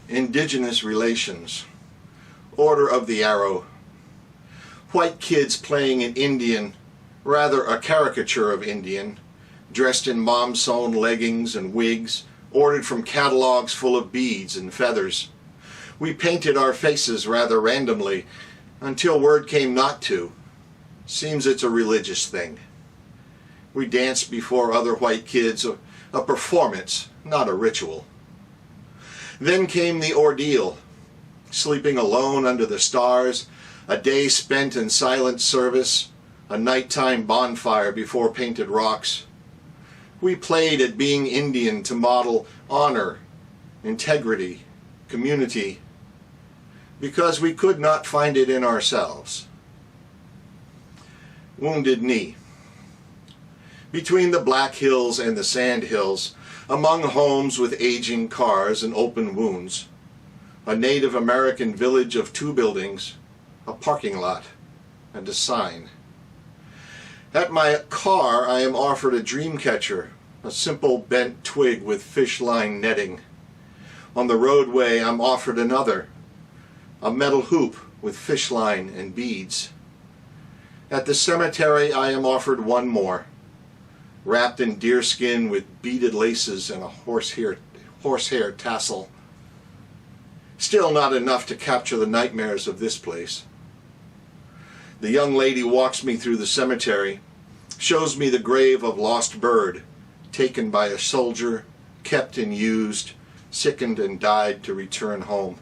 Indigenous relations. Order of the Arrow. White kids playing an Indian, rather a caricature of Indian, dressed in mom-sewn leggings and wigs, ordered from catalogs full of beads and feathers. We painted our faces rather randomly, until word came not to. Seems it's a religious thing. We danced before other white kids, a performance, not a ritual. Then came the ordeal, sleeping alone under the stars, a day spent in silent service, a nighttime bonfire before painted rocks. We played at being Indian to model honor, integrity, community, because we could not find it in ourselves. Wounded Knee. Between the Black Hills and the Sand Hills, among homes with aging cars and open wounds, a Native American village of 2 buildings, a parking lot, and a sign. At my car I am offered a dream catcher, a simple bent twig with fish line netting. On the roadway I'm offered another, a metal hoop with fish line and beads. At the cemetery I am offered one more, wrapped in deerskin with beaded laces and a horsehair tassel. Still not enough to capture the nightmares of this place. The young lady walks me through the cemetery, shows me the grave of lost bird, taken by a soldier, kept and used, sickened and died to return home.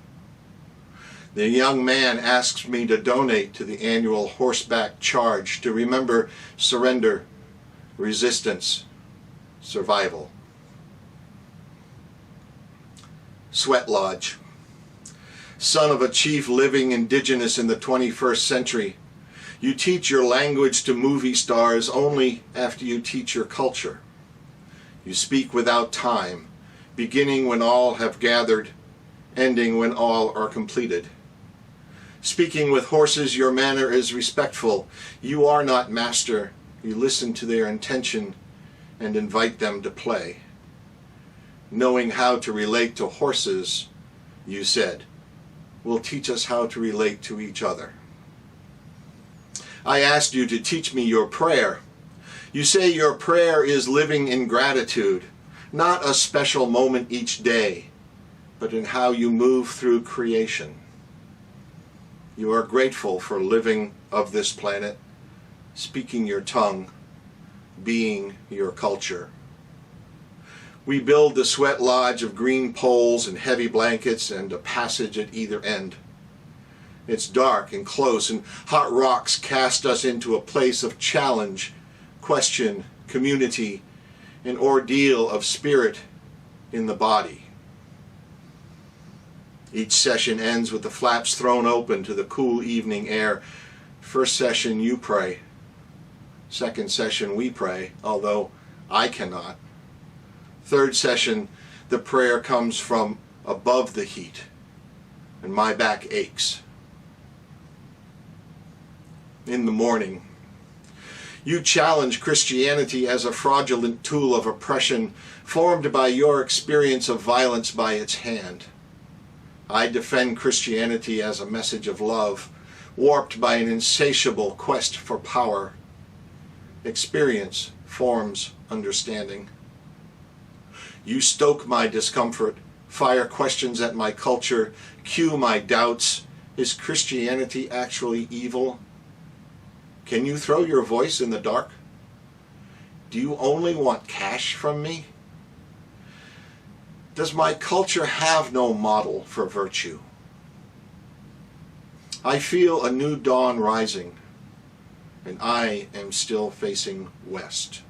The young man asks me to donate to the annual horseback charge to remember surrender, resistance, survival. Sweat Lodge. Son of a chief living indigenous in the 21st century, you teach your language to movie stars only after you teach your culture. You speak without time, beginning when all have gathered, ending when all are completed. Speaking with horses, your manner is respectful. You are not master. You listen to their intention and invite them to play. Knowing how to relate to horses, you said, will teach us how to relate to each other. I asked you to teach me your prayer. You say your prayer is living in gratitude, not a special moment each day, but in how you move through creation. You are grateful for living of this planet, speaking your tongue, being your culture. We build the Sweat Lodge of green poles and heavy blankets and a passage at either end. It's dark and close, and hot rocks cast us into a place of challenge, question, community, an ordeal of spirit in the body. Each session ends with the flaps thrown open to the cool evening air. First session you pray. Second session we pray, although I cannot. Third session the prayer comes from above the heat, and my back aches. In the morning, you challenge Christianity as a fraudulent tool of oppression formed by your experience of violence by its hand. I defend Christianity as a message of love, warped by an insatiable quest for power. Experience forms understanding. You stoke my discomfort, fire questions at my culture, cue my doubts. Is Christianity actually evil? Can you throw your voice in the dark? Do you only want cash from me? Does my culture have no model for virtue? I feel a new dawn rising, and I am still facing west.